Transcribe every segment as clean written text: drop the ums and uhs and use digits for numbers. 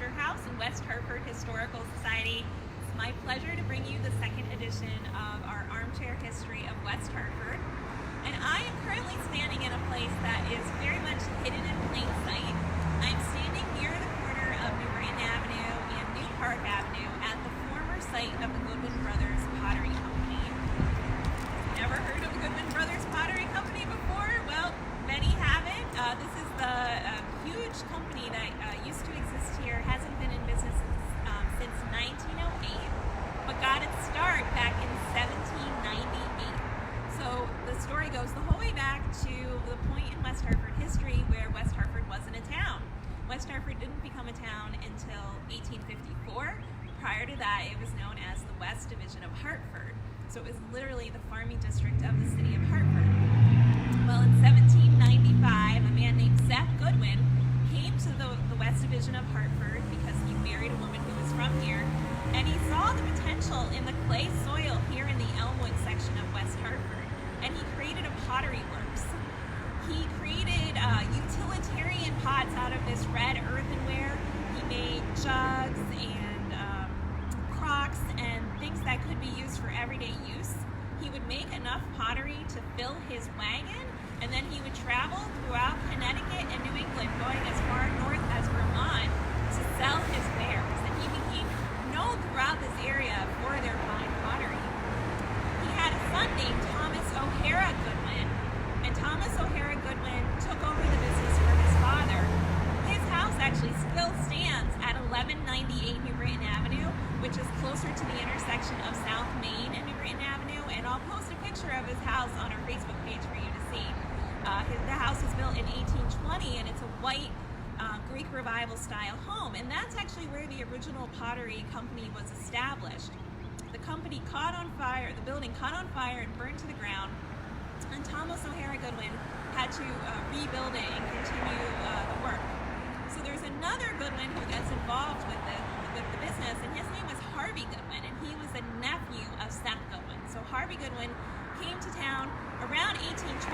Webster House in West Hartford Historical Society. It's my pleasure to bring you the second edition of our Armchair History of West Hartford. And I am currently standing in a place that is very much hidden in plain sight. I'm standing near the corner of New Britain Avenue and New Park Avenue at the former site of the Goodwin Brothers Pottery Company. Never heard of the Goodwin Brothers Pottery Company before? Well, many haven't. This is the huge company that used to exist here, hasn't been in business since 1908, but got its start back in 1798. So the story goes the whole way back to the point in West Hartford history where West Hartford wasn't a town. West Hartford didn't become a town until 1854. Prior to that, it was known as the West Division of Hartford. So it was literally the farming district of the city of Hartford. Well, in 1795, a man named Goodwin came to the West Division of Hartford because he married a woman who was from here, and he saw the potential in the clay soil here in the Elmwood section of West Hartford, and he created a pottery works. He created utilitarian pots out of this red earthenware. He made jugs and crocks and things that could be used for everyday use. He would make enough pottery to fill his wagon, and then he would travel throughout Connecticut and New England, going as far north as Vermont to sell his wares. And he became known throughout this area for their fine pottery. He had a son named Thomas O'Hara Goodwin, and Thomas O'Hara Goodwin took over the business from his father. His house actually still stands at 1198 New Britain Avenue, which is closer to the intersection of South Main and New Britain Avenue, and I'll post a picture of his house on our Facebook page for you to see. The house was built in 1820, and it's a white Greek Revival style home, and that's actually where the original pottery company was established. The company caught on fire, the building caught on fire and burned to the ground, and Thomas O'Hara Goodwin had to rebuild it and continue the work. So there's another Goodwin who gets involved with the business, and his name was Harvey Goodwin, and he was a nephew of Seth Goodwin. So Harvey Goodwin came to town around 1827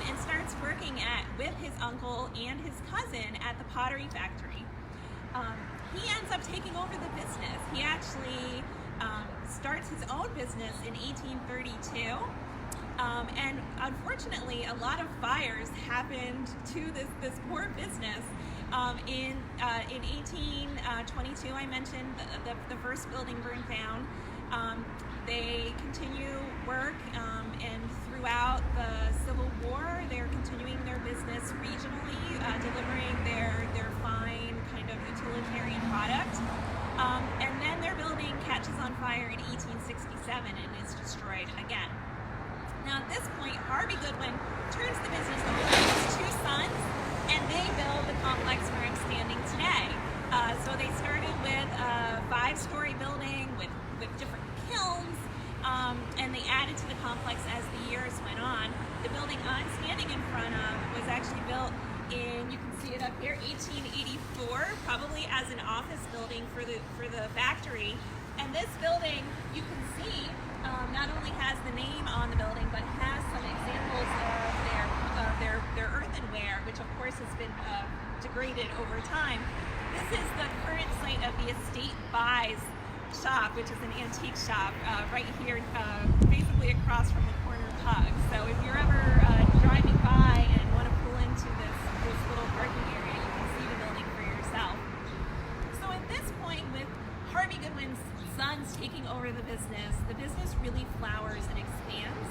and starts working with his uncle and his cousin at the pottery factory. He ends up taking over the business. He actually starts his own business in 1832. And unfortunately, a lot of fires happened to this poor business. In 1822, I mentioned the first building burned down. They continue work, and throughout the Civil War, they're continuing their business regionally, delivering their fine kind of utilitarian product. And then their building catches on fire in 1867 and is destroyed again. Now at this point, Harvey Goodwin turns the business over to his two sons, and they build the complex where I'm standing today. So they started with a 5-story building with different kilns, and they added to the complex as the years went on. The building I'm standing in front of was actually built in, you can see it up here, 1884, probably as an office building for the factory. And this building, you can see, not only has the name on the building, but has some examples of their earthenware, which of course has been degraded over time. This is the current site of the Estate Buys shop, which is an antique shop right here, basically across from the corner pub. So if you're ever driving by and want to pull into this little parking area, you can see the building for yourself. So at this point, with Harvey Goodwin's sons taking over the business really flowers and expands.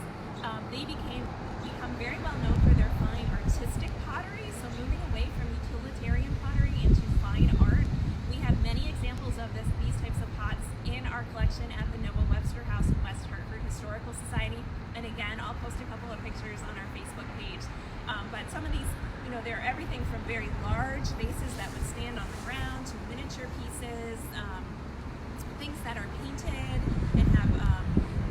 They become very well known for their fine artistic pottery, so moving away from utilitarian pottery into fine art. We have many examples of these types of pots in our collection at the Noah Webster House in West Hartford Historical Society. And again, I'll post a couple of pictures on our Facebook page. But some of these, they're everything from very large vases that would stand on the ground to miniature pieces, things that are painted and have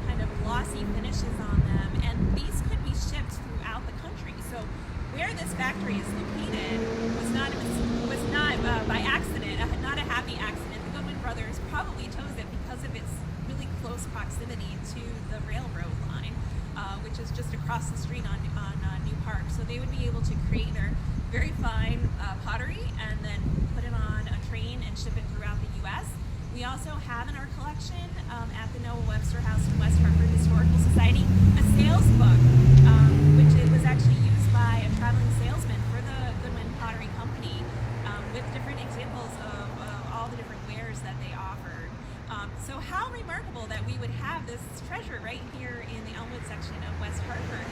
kind of glossy finishes on them. And these could be shipped throughout the country. So where this factory is located was not by accident, not a happy accident. The Goodwin brothers probably chose it because of its really close proximity to the railroad line, which is just across the street on New Park. So they would be able to create their very fine pottery and then put it on a train and ship We also have in our collection at the Noah Webster House in West Hartford Historical Society a sales book, which it was actually used by a traveling salesman for the Goodwin Pottery Company, with different examples of all the different wares that they offered. So how remarkable that we would have this treasure right here in the Elmwood section of West Hartford.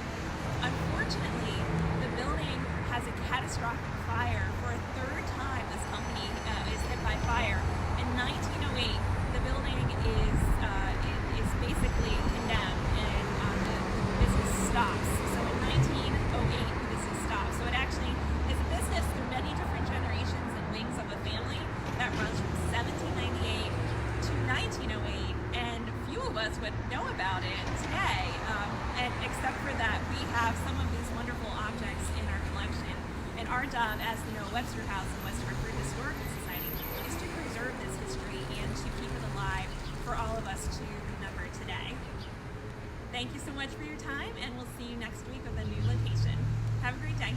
Unfortunately, the building has a catastrophic fire. For a third time, this company is hit by fire. In 1908, the building is basically condemned, and the business stops. So in 1908, the business stops. So it actually is a business through many different generations and wings of a family that runs from 1798 to 1908, and few of us would know about it today. And except for that, we have some of these wonderful objects in our collection. And our job as the Noah Webster House and West Hartford Historical Society is to preserve this history and to keep it alive for all of us to remember today. Thank you so much for your time, and we'll see you next week with a new location. Have a great day.